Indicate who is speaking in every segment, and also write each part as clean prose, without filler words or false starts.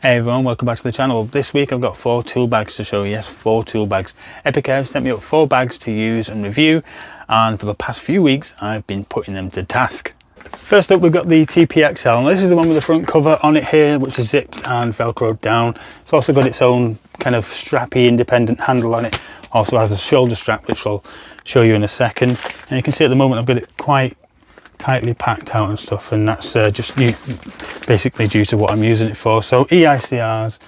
Speaker 1: Hey everyone, welcome back to the channel. This week I've got 4 tool bags to show you. Yes, 4 tool bags. Epicair have sent me up 4 bags to use and review, and for the past few weeks I've been putting them to task. First up, we've got the TPXL. Now, this is the one with the front cover on it here, which is zipped and velcroed down. It's also got its own kind of strappy independent handle on it. Also has a shoulder strap, which I'll show you in a second. And you can see at the moment I've got it quite tightly packed out and stuff, and that's basically due to what I'm using it for. So EICRs,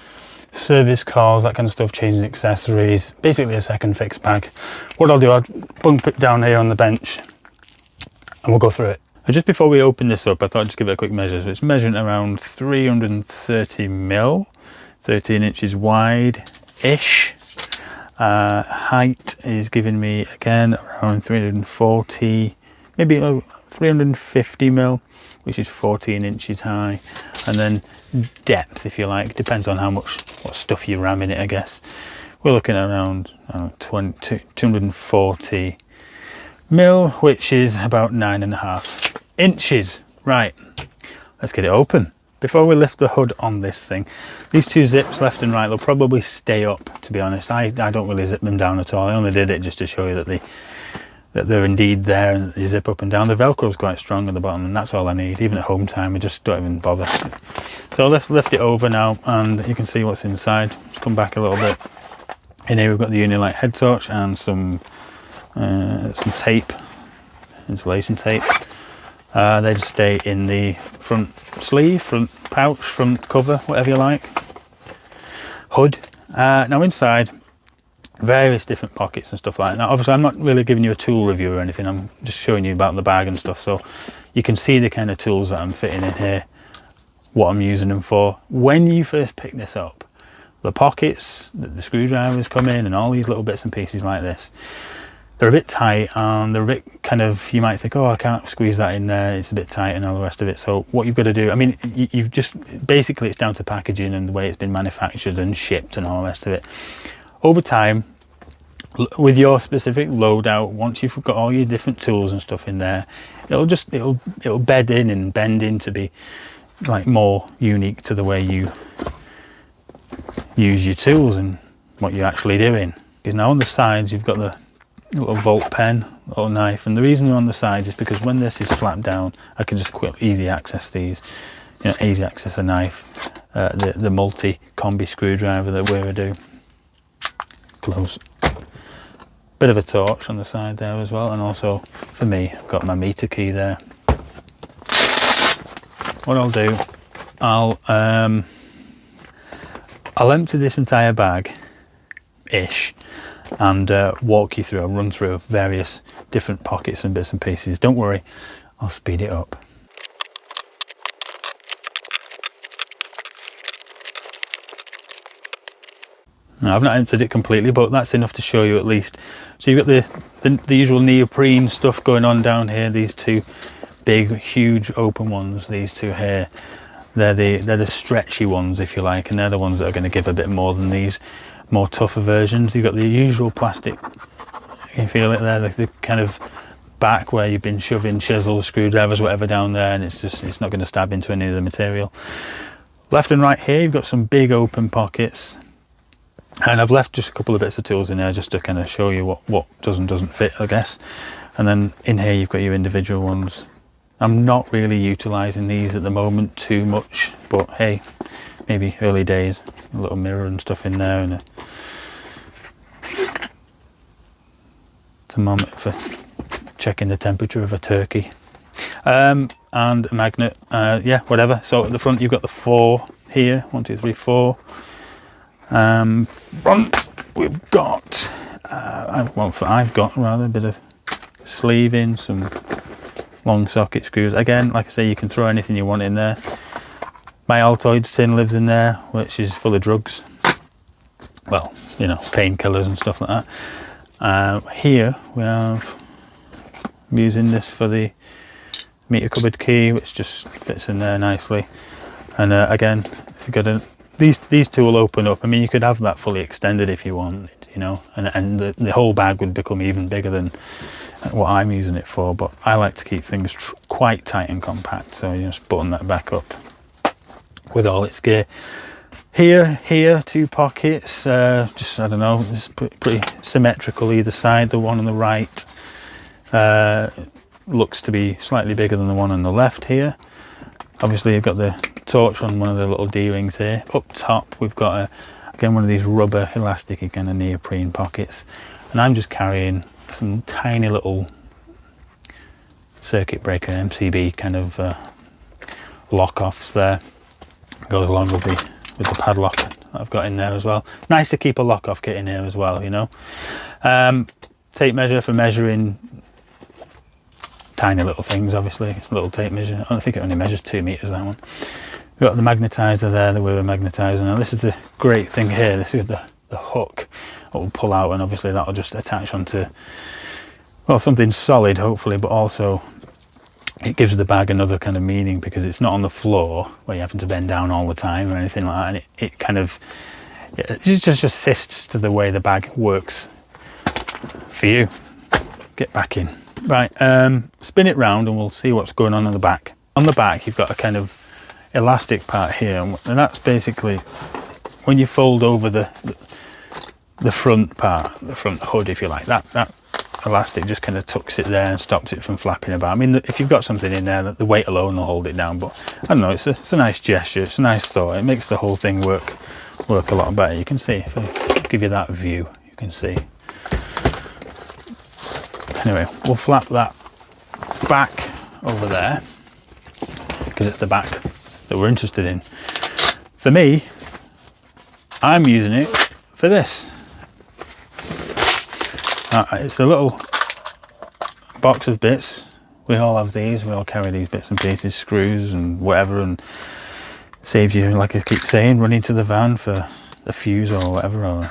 Speaker 1: service calls, that kind of stuff, changing accessories, basically a second fix bag. What I'll do, I'll bump it down here on the bench and we'll go through it. And just before we open this up, I thought I'd just give it a quick measure. So it's measuring around 330 mil, 13 inches wide ish. Height is giving me again around 340, maybe 350 mil, which is 14 inches high. And then depth, if you like, depends on what stuff you ram in it, I guess. We're looking at around 240 mil, which is about 9.5 inches. Right, let's get it open. Before we lift the hood on this thing, these 2 zips left and right, they'll probably stay up, to be honest. I don't really zip them down at all. I only did it just to show you that they're indeed there and they zip up and down. The Velcro is quite strong at the bottom, and that's all I need. Even at home time, I just don't even bother. So let's lift it over now, and you can see what's inside. Just come back a little bit. In here we've got the Unilight head torch and some tape, insulation tape. They just stay in the front sleeve, front pouch, front cover, whatever you like. Hood. Now inside, various different pockets and stuff like that. Now obviously I'm not really giving you a tool review or anything, I'm just showing you about the bag and stuff, so you can see the kind of tools that I'm fitting in here, what I'm using them for. When you first pick this up, the pockets, the screwdrivers come in and all these little bits and pieces like this, they're a bit tight and they're a bit kind of, you might think, oh, I can't squeeze that in there, it's a bit tight and all the rest of it. So what you've got to do, I mean, you've just, basically it's down to packaging and the way it's been manufactured and shipped and all the rest of it. Over time, with your specific loadout, once you've got all your different tools and stuff in there, it'll bed in and bend in to be like more unique to the way you use your tools and what you're actually doing. Because now on the sides you've got the little Volt pen, little knife, and the reason they're on the sides is because when this is flapped down, I can just easy access these, easy access the knife, the multi combi screwdriver that we're do. Close. Bit of a torch on the side there as well, and also for me I've got my meter key there. What I'll do, I'll empty this entire bag ish and walk you through. I'll run through various different pockets and bits and pieces. Don't worry, I'll speed it up. Now, I've not emptied it completely, but that's enough to show you at least. So you've got the usual neoprene stuff going on down here. These 2 big, huge open ones, these 2 here, they're the stretchy ones, if you like, and they're the ones that are going to give a bit more than these more tougher versions. You've got the usual plastic, you can feel it there, the kind of back where you've been shoving chisels, screwdrivers, whatever down there, and it's not going to stab into any of the material. Left and right here you've got some big open pockets, and I've left just a couple of bits of tools in there just to kind of show you what does and doesn't fit, I guess. And then in here you've got your individual ones. I'm not really utilising these at the moment too much, but hey, maybe early days. A little mirror and stuff in there, and a thermometer for checking the temperature of a turkey, and a magnet, yeah, whatever. So at the front you've got the 4 here, 1, 2, 3, 4. Front we've got, I've got rather a bit of sleeving, some long socket screws. Again, like I say, you can throw anything you want in there. My Altoids tin lives in there, which is full of drugs. Well, painkillers and stuff like that. Here we have, I'm using this for the meter cupboard key, which just fits in there nicely. And again, if you've got these 2 will open up. I mean, you could have that fully extended if you want, and the whole bag would become even bigger than what I'm using it for, but I like to keep things quite tight and compact, so you just button that back up with all its gear. Here, 2 pockets, just, I don't know, it's pretty symmetrical either side. The one on the right looks to be slightly bigger than the one on the left here. Obviously you've got the torch on one of the little D-rings here. Up top we've got again one of these rubber elastic kind of neoprene pockets, and I'm just carrying some tiny little circuit breaker MCB kind of lock-offs there. Goes along with the padlock that I've got in there as well. Nice to keep a lock-off kit in here as well, you know. Tape measure for measuring tiny little things, obviously. It's a little tape measure. I think it only measures 2 meters, that one. We've got the magnetizer there, the Weaver magnetizer. Now this is the great thing here. This is the hook that will pull out, and obviously that'll just attach onto, well, something solid hopefully, but also it gives the bag another kind of meaning because it's not on the floor where you're having to bend down all the time or anything like that, and it kind of, it just assists to the way the bag works for you. Get back in. Right, spin it round and we'll see what's going on the back. On the back you've got a kind of elastic part here, and that's basically when you fold over the front part, the front hood if you like, that elastic just kind of tucks it there and stops it from flapping about. I mean, if you've got something in there, the weight alone will hold it down, but I don't know, it's a nice gesture, it's a nice thought. It makes the whole thing work a lot better. You can see, if I give you that view, you can see. Anyway, we'll flap that back over there because it's the back that we're interested in. For me, I'm using it for this. It's the little box of bits. We all have these, we all carry these bits and pieces, screws and whatever, and saves you, like I keep saying, running to the van for a fuse or whatever, or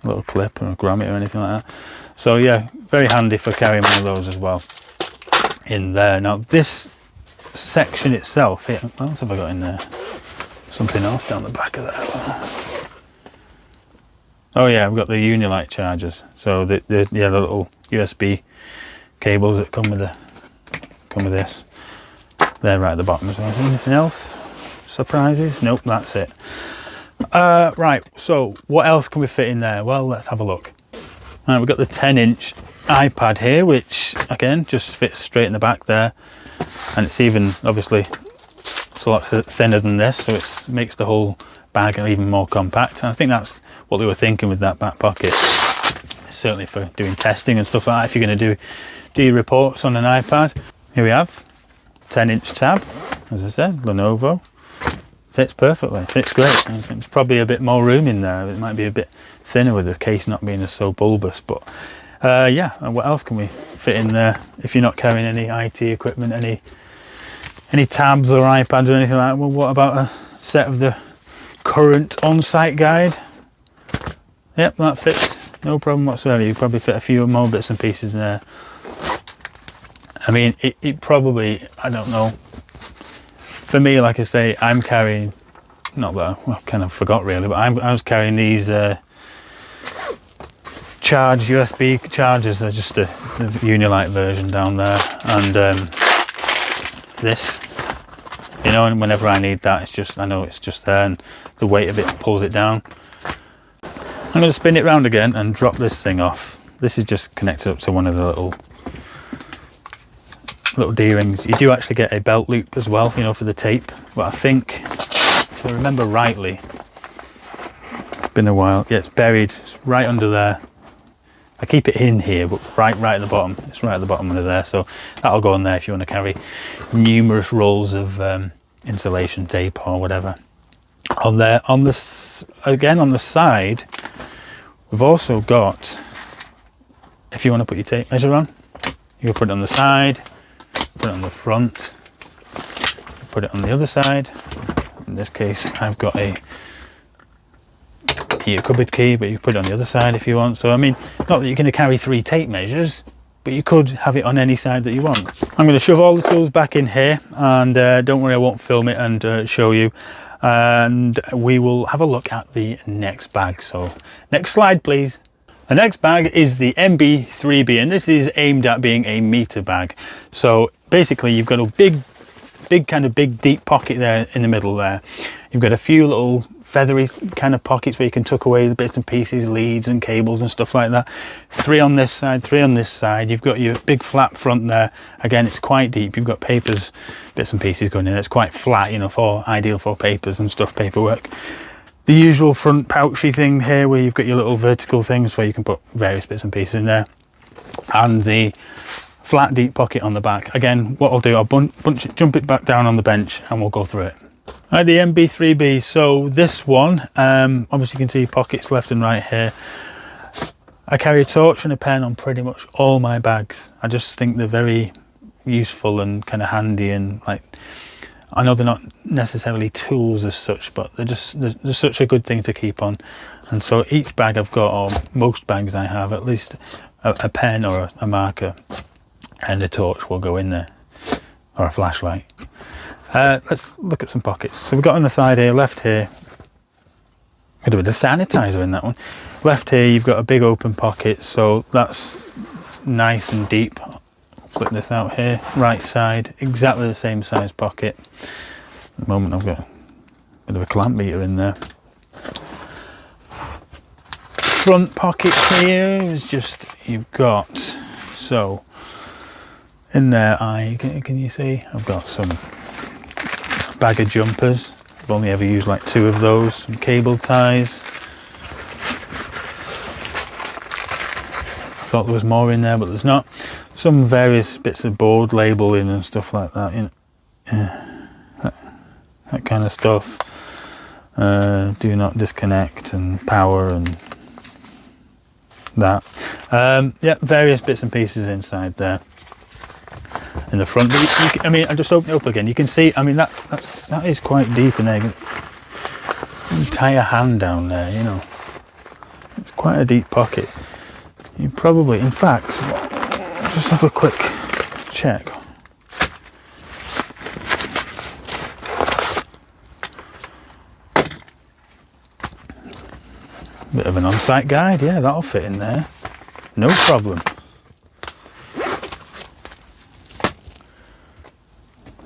Speaker 1: a little clip or a grommet or anything like that. So yeah, very handy for carrying one of those as well in there. Now this section itself here, what else have I got in there? Something else down the back of that. Oh yeah, we've got the Unilite chargers. So the little USB cables that come with this. They're right at the bottom as well. Anything else? Surprises? Nope, that's it. Right, so what else can we fit in there? Well, let's have a look. Right, we've got the 10-inch iPad here, which again just fits straight in the back there, and it's even obviously it's a lot thinner than this, so it makes the whole bag even more compact. And I think that's what they were thinking with that back pocket, certainly for doing testing and stuff like that. If you're going to do your reports on an iPad, here we have 10-inch tab, as I said, Lenovo. Fits perfectly, fits great. I think there's probably a bit more room in there. It might be a bit thinner with the case not being so bulbous, but yeah. And what else can we fit in there if you're not carrying any IT equipment, any tabs or iPads or anything like that? Well, what about a set of the current on-site guide? Yep, that fits, no problem whatsoever. You probably fit a few more bits and pieces in there. I mean, it probably, I don't know. For me, like I say, I'm carrying, not that I kind of forgot really, but I was carrying these charge USB chargers. They're just the Unilite version down there, and this, you know, and whenever I need that, it's just, I know it's just there, and the weight of it pulls it down. I'm going to spin it round again and drop this thing off. This is just connected up to one of the little D-rings. You do actually get a belt loop as well, you know, for the tape, but I think, if I remember rightly, it's been a while, yeah, it's buried, it's right under there. I keep it in here, but right at the bottom, it's right at the bottom under there, so that'll go on there if you want to carry numerous rolls of insulation tape or whatever. On there, on this, again on the side, we've also got, if you want to put your tape measure on, you can put it on the side, put it on the front, put it on the other side. In this case, I've got a cupboard key, but you can put it on the other side if you want. So I mean, not that you're going to carry 3 tape measures, but you could have it on any side that you want. I'm going to shove all the tools back in here, and don't worry, I won't film it and show you. And we will have a look at the next bag. So next slide, please. The next bag is the MB3B, and this is aimed at being a meter bag. So basically you've got a big deep pocket there in the middle there. You've got a few little feathery kind of pockets where you can tuck away the bits and pieces, leads and cables and stuff like that. 3 on this side, 3 on this side. You've got your big flat front there. Again, it's quite deep. You've got papers, bits and pieces going in. It's quite flat, you know, ideal for papers and stuff, paperwork. The usual front pouchy thing here where you've got your little vertical things where you can put various bits and pieces in there. And the flat deep pocket on the back. Again, what I'll do, I'll jump it back down on the bench and we'll go through it. Right, the MB3B. So this one, obviously you can see pockets left and right here. I carry a torch and a pen on pretty much all my bags. I just think they're very useful and kind of handy, and like, I know they're not necessarily tools as such, but they're such a good thing to keep on. And so each bag I've got, or most bags I have, at least a pen or a marker and a torch will go in there, or a flashlight. Let's look at some pockets. So we've got on the side here, left here, got a bit of sanitizer in that one. Left here you've got a big open pocket, so that's nice and deep. Flip this out here. Right side, exactly the same size pocket. At the moment I've got a bit of a clamp meter in there. Front pocket here is just, you've got, so in there, can you see? I've got some bag of jumpers. I've only ever used like 2 of those. Some cable ties. Thought there was more in there, but there's not. Some various bits of board labeling and stuff like that. You know, that kind of stuff. Do not disconnect and power and that. Yeah, various bits and pieces inside there. In the front, but I mean, I just open it up again. You can see. I mean, that is quite deep in there. You can tie a hand down there. You know, it's quite a deep pocket. You probably, in fact, just have a quick check. Bit of an on-site guide. Yeah, that'll fit in there. No problem.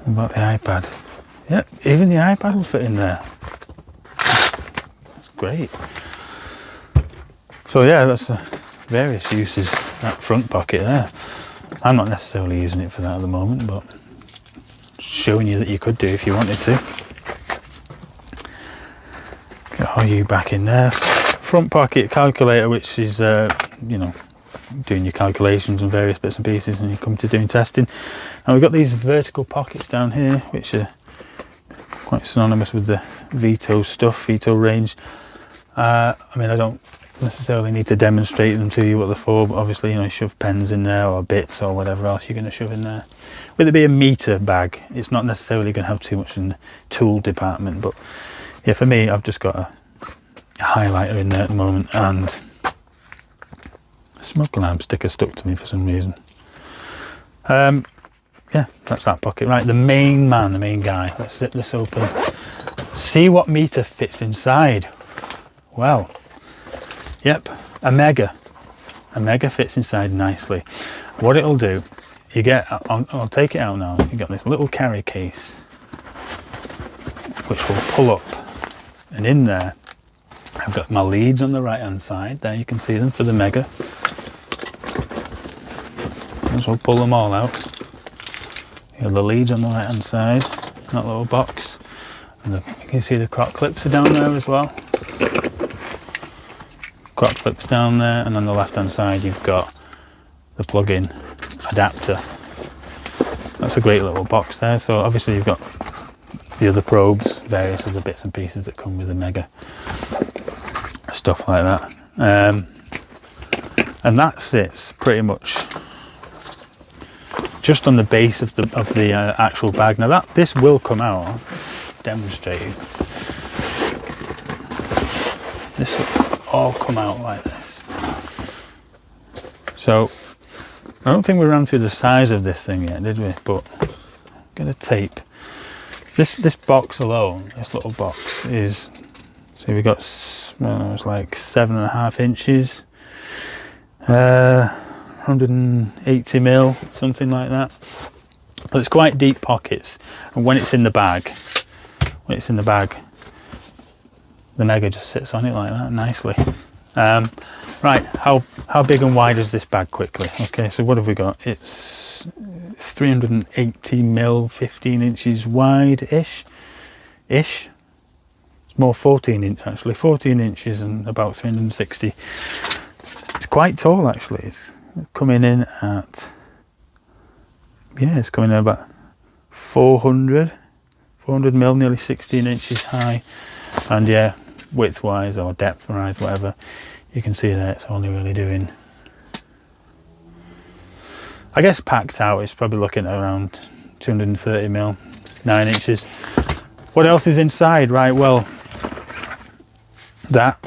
Speaker 1: About the iPad. Yep, even the iPad will fit in there. That's great. So yeah, that's various uses, that front pocket there. I'm not necessarily using it for that at the moment, but showing you that you could do if you wanted to. Get all you back in there. Front pocket calculator, which is, you know, doing your calculations and various bits and pieces when you come to doing testing. And we've got these vertical pockets down here, which are quite synonymous with the Veto stuff, Veto range. I mean, I don't necessarily need to demonstrate them to you what they're for, but obviously, you know, shove pens in there or bits or whatever else you're going to shove in there. With it be a meter bag, it's not necessarily going to have too much in the tool department, but yeah, for me, I've just got a highlighter in there at the moment and a smoke alarm sticker stuck to me for some reason. Yeah, that's that pocket. Right, the main man, the main guy. Let's zip this open. See what meter fits inside. Well, yep, a mega. A mega fits inside nicely. What it'll do, you get, I'll take it out now. You've got this little carry case, which will pull up. And in there, I've got my leads on the right hand side. There you can see them for the mega. So we'll pull them all out. You have the leads on the right hand side, that little box. And you can see the croc clips are down there as well. Croc clips down there, and on the left hand side you've got the plug-in adapter. That's a great little box there. So obviously you've got the other probes, various other bits and pieces that come with the mega, stuff like that. And that sits pretty much just on the base of the actual bag. Now this will come out. I'll demonstrate you. This will all come out like this. So I don't think we ran through the size of this thing yet, did we? But I'm gonna tape this box alone. This little box is, so we got, well, it's like 7.5 inches. 180 mil, something like that. But it's quite deep pockets, and when it's in the bag, the Mega just sits on it like that nicely. Right, how big and wide is this bag quickly? Okay, so what have we got? It's 380mm, 15 inches wide-ish. It's more 14 inch actually, 14 inches and about 360. It's quite tall actually. It's coming in at, yeah, it's coming in about 400 mil, nearly 16 inches high. And yeah, width wise or depth wise, whatever, you can see there it's only really doing, I guess packed out, it's probably looking at around 230 mil, 9 inches. What else is inside? Right, well, that,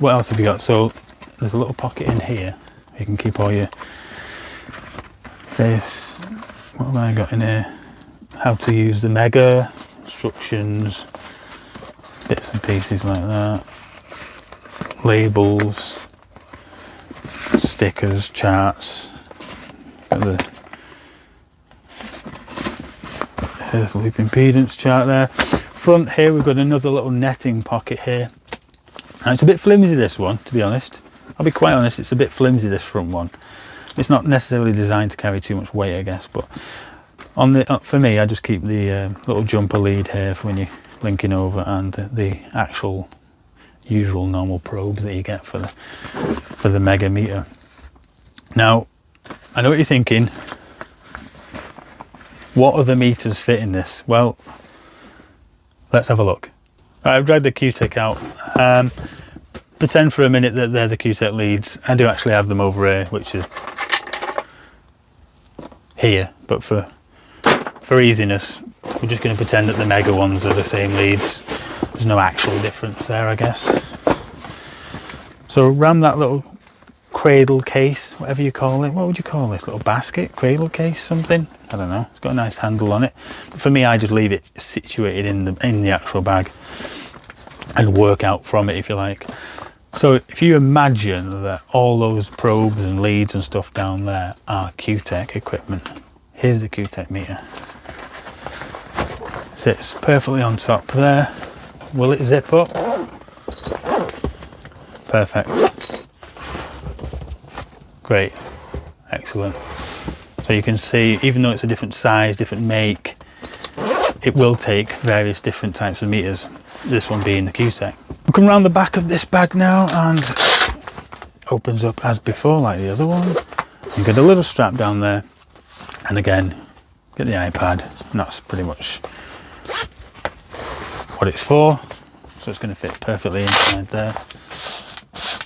Speaker 1: what else have you got? So there's a little pocket in here, you can keep all your, this, what have I got in here? How to use the Mega, instructions, bits and pieces like that, labels, stickers, charts. There's the loop impedance chart there. Front here we've got another little netting pocket here. Now it's a bit flimsy, this one, to be honest. I'll be quite honest, it's a bit flimsy, this front one. It's not necessarily designed to carry too much weight, I guess, but on the for me, I just keep the little jumper lead here for when you're linking over, and the actual usual normal probes that you get for the Mega meter. Now, I know what you're thinking. What other meters fit in this? Well, let's have a look. Right, I've dragged the Q-Tech out. Pretend for a minute that they're the Q-Tech leads. I do actually have them over here, which is here, but for easiness, we're just going to pretend that the Mega ones are the same leads. There's no actual difference there, I guess. So around that little cradle case, whatever you call it, what would you call this? Little basket, cradle case, something? I don't know. It's got a nice handle on it. But for me, I just leave it situated in the actual bag and work out from it, if you like. So if you imagine that all those probes and leads and stuff down there are Q-Tech equipment, here's the Q-Tech meter. Sits perfectly on top there. Will it zip up? Perfect. Great. Excellent. So you can see, even though it's a different size, different make, it will take various different types of meters, this one being the Q-Tech. We'll come around the back of this bag now, and opens up as before like the other one. You get a little strap down there, and again get the iPad, and that's pretty much what it's for. So it's going to fit perfectly inside there.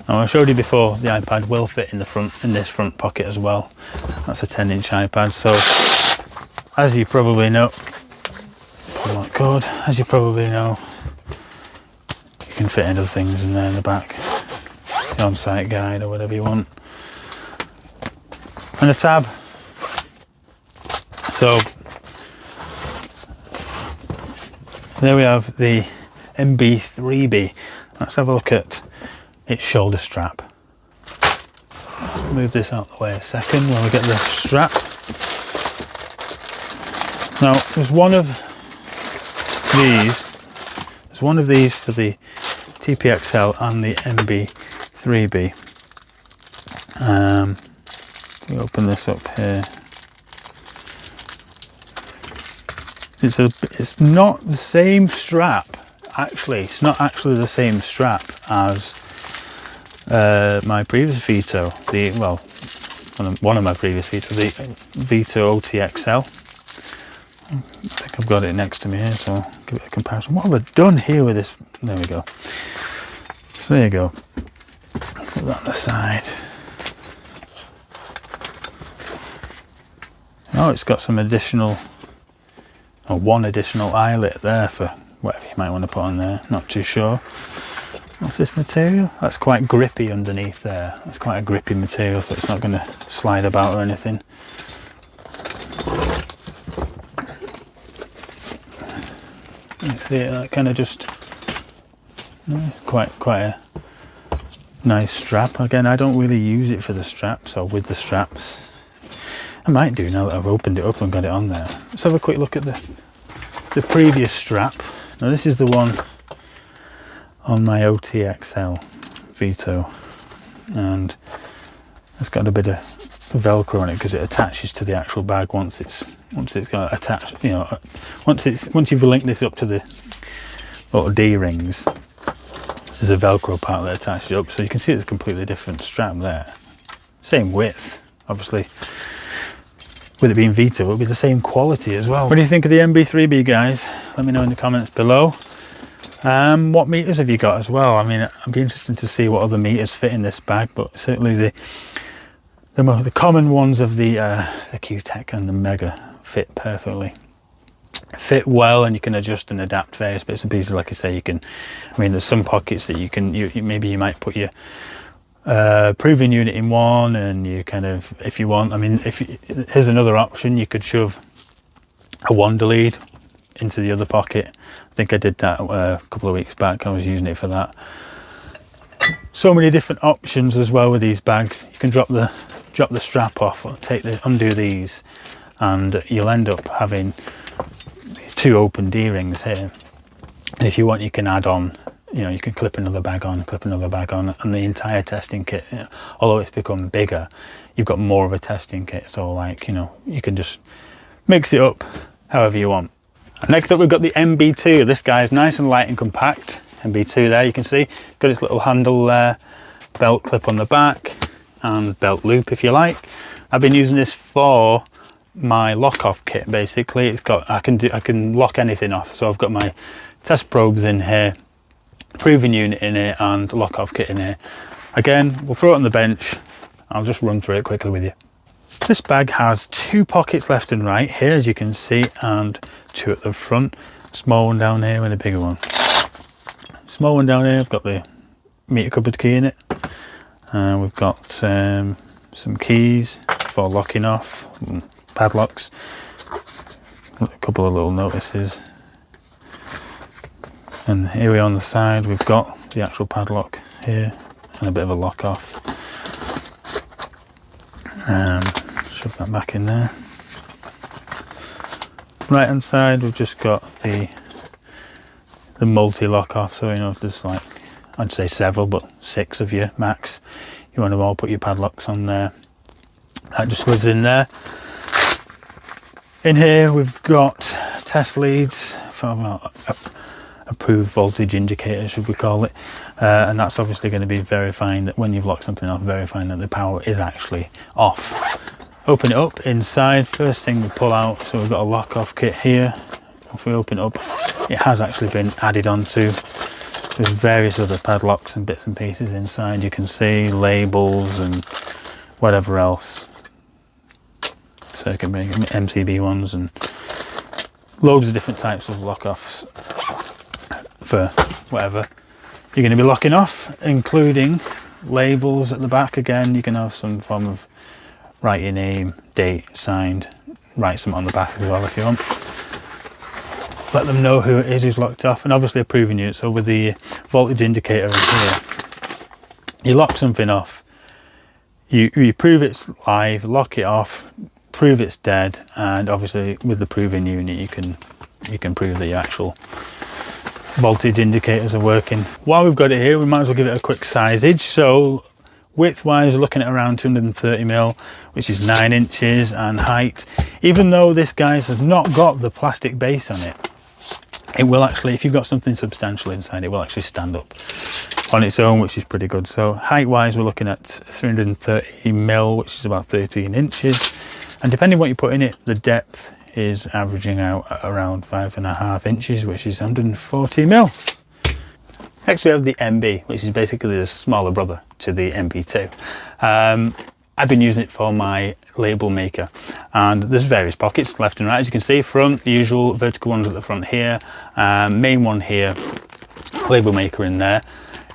Speaker 1: Now, I showed you before, the iPad will fit in the front, in this front pocket as well. That's a 10-inch iPad, so as you probably know, pull that cord, as you probably know, you can fit other things in there in the back, the on-site guide or whatever you want, and a tab. So there we have the MB3B. Let's have a look at its shoulder strap. Move this out of the way a second while we get the strap. Now there's one of these for the TPXL and the MB3B. We open this up here. It's not the same strap. Actually, it's not actually the same strap as my previous Veto. One of my previous Veto, the Veto OTXL. I think I've got it next to me here, so I'll give it a comparison. What have I done here with this? There we go. So there you go. Put that on the side. Oh, it's got some additional, or one additional eyelet there for whatever you might want to put on there. Not too sure. What's this material? That's quite grippy underneath there. That's quite a grippy material, so it's not going to slide about or anything. You see it, that kind of just quite a nice strap. Again, I don't really use it for the straps or with the straps. I might do now that I've opened it up and got it on there. Let's have a quick look at the previous strap. Now this is the one on my OTXL Veto, and it's got a bit of Velcro on it because it attaches to the actual bag once it's got attached. You know, once you've linked this up to the little D-rings, there's a Velcro part that attaches up, so you can see it's a completely different strap there. Same width, obviously. With it being Veto, it'll be the same quality as well. What do you think of the MB3B, guys? Let me know in the comments below. What meters have you got as well? I mean, I'd be interested to see what other meters fit in this bag, but certainly the common ones of the Q-Tech and the Mega fit perfectly. Fit well, and you can adjust and adapt various bits and pieces. Like I say, you can, I mean, there's some pockets that you can, maybe you might put your proving unit in one, and you kind of, if you want, I mean, here's another option, you could shove a wander lead into the other pocket. I think I did that a couple of weeks back. I was using it for that. So many different options as well with these bags. You can drop the strap off, or undo these, and you'll end up having these two open D-rings here. And if you want, you can add on, you know, you can clip another bag on, and the entire testing kit, you know, although it's become bigger, you've got more of a testing kit. So, like, you know, you can just mix it up however you want. Next up, we've got the MB2. This guy is nice and light and compact. MB2 there, you can see, got its little handle there, belt clip on the back, and belt loop if you like. I've been using this for my lock-off kit. Basically, it's got, I can lock anything off. So I've got my test probes in here, proving unit in here, and lock-off kit in here. Again, we'll throw it on the bench. I'll just run through it quickly with you. This bag has two pockets left and right here, as you can see, and two at the front. Small one down here and a bigger one. Small one down here, I've got the meter cupboard key in it. We've got some keys for locking off, padlocks, a couple of little notices. And here we are on the side, we've got the actual padlock here and a bit of a lock off. Shove that back in there. Right hand side, we've just got the multi lock off, so you know, if there's like, I'd say several, but 6 of you max, you want to all put your padlocks on there. That just slides in there. In here we've got test leads for approved voltage indicator, should we call it, and that's obviously going to be verifying that when you've locked something off, verifying that the power is actually off. Open it up inside, first thing we pull out, so we've got a lock off kit here. If we open it up, it has actually been added onto. There's various other padlocks and bits and pieces inside, you can see labels and whatever else, circuit breaker, MCB ones, and loads of different types of lock offs for whatever you're going to be locking off, including labels at the back. Again, you can have some form of write your name, date, signed, write some on the back as well if you want. Let them know who it is who's locked off, and obviously a proving unit. So with the voltage indicator in here, you lock something off, you prove it's live, lock it off, prove it's dead, and obviously with the proving unit you can prove that your actual voltage indicators are working. While we've got it here, we might as well give it a quick sizage. So width wise, we're looking at around 230mm, which is 9 inches, and height, even though this guys has not got the plastic base on it, it will actually, if you've got something substantial inside, it will actually stand up on its own, which is pretty good. So height wise, we're looking at 330mm, which is about 13 inches, and depending what you put in it, the depth is averaging out at around 5.5 inches, which is 140mm. Next we have the MB, which is basically the smaller brother to the MB2. I've been using it for my label maker, and there's various pockets left and right, as you can see. Front, the usual vertical ones at the front here, main one here, label maker in there.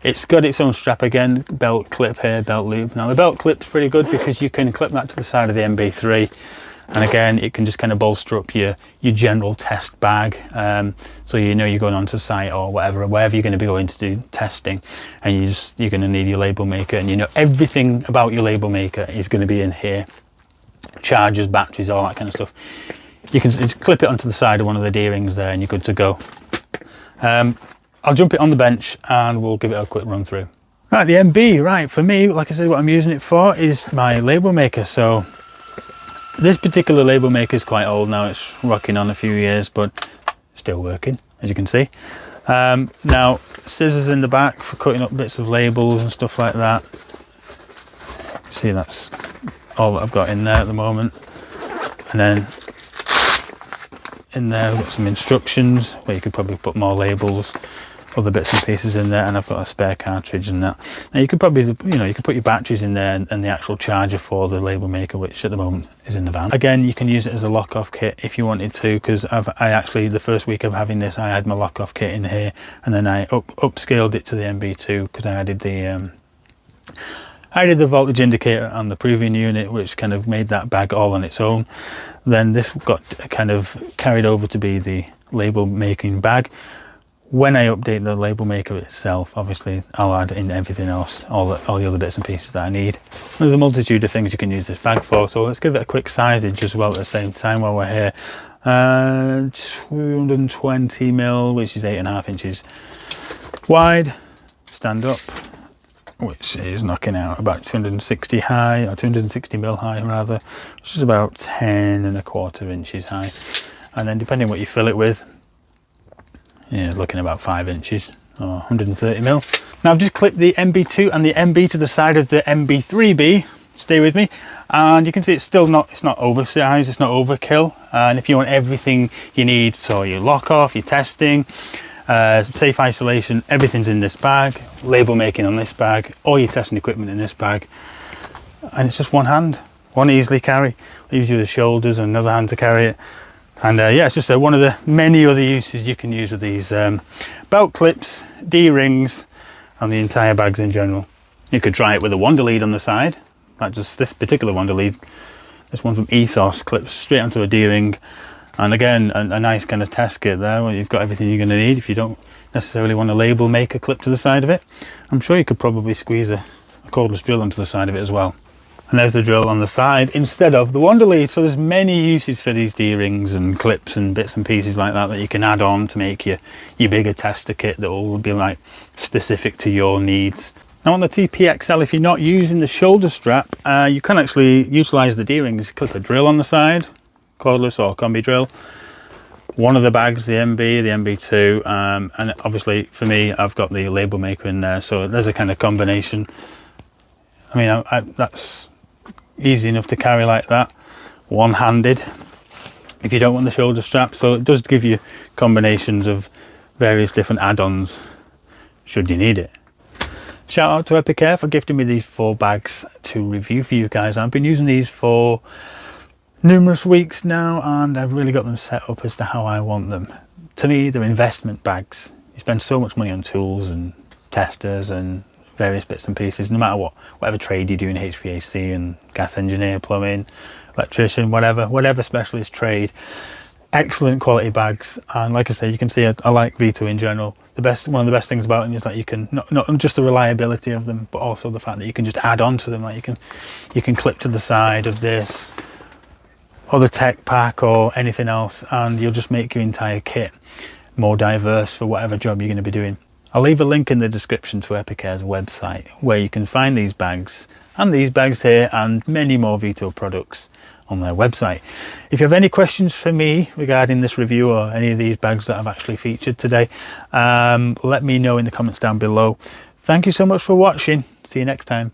Speaker 1: It's got its own strap again, belt clip here, belt loop. Now the belt clip's pretty good because you can clip that to the side of the MB3, and again it can just kind of bolster up your general test bag, so you know you're going onto site or wherever you're going to be going to do testing, and you're going to need your label maker, and you know everything about your label maker is going to be in here. Chargers, batteries, all that kind of stuff. You can just clip it onto the side of one of the D-rings there and you're good to go. I'll jump it on the bench and we'll give it a quick run through. Right, the MB, right, for me, like I said, what I'm using it for is my label maker. So this particular label maker is quite old now, it's rocking on a few years, but still working, as you can see. Now, scissors in the back for cutting up bits of labels and stuff like that. See, that's all that I've got in there at the moment. And then in there I've got some instructions where you could probably put more labels, other bits and pieces in there, and I've got a spare cartridge and that. Now you could probably, you know, you could put your batteries in there and the actual charger for the label maker, which at the moment is in the van. Again, you can use it as a lock-off kit if you wanted to, because I actually, the first week of having this, I had my lock-off kit in here, and then I upscaled it to the MB2 because I added the voltage indicator on the proving unit, which kind of made that bag all on its own. Then this got kind of carried over to be the label making bag. When I update the label maker itself, obviously I'll add in everything else, all the other bits and pieces that I need. There's a multitude of things you can use this bag for, so let's give it a quick sizage as well at the same time while we're here. 220mm, which is 8.5 inches wide, stand up, which is knocking out about 260 high, or 260mm high rather, which is about 10.25 inches high. And then depending what you fill it with, yeah, looking about 5 inches or 130mm. Now I've just clipped the MB2 and the MB to the side of the MB3B. Stay with me, and you can see it's still not, it's not oversized, it's not overkill. And if you want everything you need, so your lock off, your testing, safe isolation, everything's in this bag. Label making on this bag, all your testing equipment in this bag, and it's just one hand, one easily carry. Leaves you the shoulders and another hand to carry it. And yeah, it's just one of the many other uses you can use with these belt clips, D-rings, and the entire bags in general. You could try it with a wander lead on the side, like just this particular wander lead. This one from Ethos clips straight onto a D-ring, and again a nice kind of test kit there where you've got everything you're going to need if you don't necessarily want a label maker clip to the side of it. I'm sure you could probably squeeze a cordless drill onto the side of it as well. And there's the drill on the side instead of the wander lead. So there's many uses for these D-rings and clips and bits and pieces like that you can add on to make your bigger tester kit that will be like specific to your needs. Now on the TPXL, if you're not using the shoulder strap, you can actually utilize the D-rings. Clip a drill on the side, cordless or combi drill. One of the bags, the MB, the MB2, and obviously for me, I've got the label maker in there. So there's a kind of combination. I mean, that's easy enough to carry like that, one-handed, if you don't want the shoulder strap. So it does give you combinations of various different add-ons should you need it. Shout out to Epicair for gifting me these 4 bags to review for you guys. I've been using these for numerous weeks now, and I've really got them set up as to how I want them. To me, they're investment bags. You spend so much money on tools and testers and various bits and pieces, no matter whatever trade you do in HVAC and gas engineer, plumbing, electrician, whatever specialist trade. Excellent quality bags, and like I say, you can see I like Veto in general. One of the best things about them is that you can not just the reliability of them, but also the fact that you can just add on to them. Like you can clip to the side of this or the tech pack or anything else, and you'll just make your entire kit more diverse for whatever job you're going to be doing. I'll leave a link in the description to Epicair's website where you can find these bags and these bags here and many more Veto products on their website. If you have any questions for me regarding this review or any of these bags that I've actually featured today, let me know in the comments down below. Thank you so much for watching. See you next time.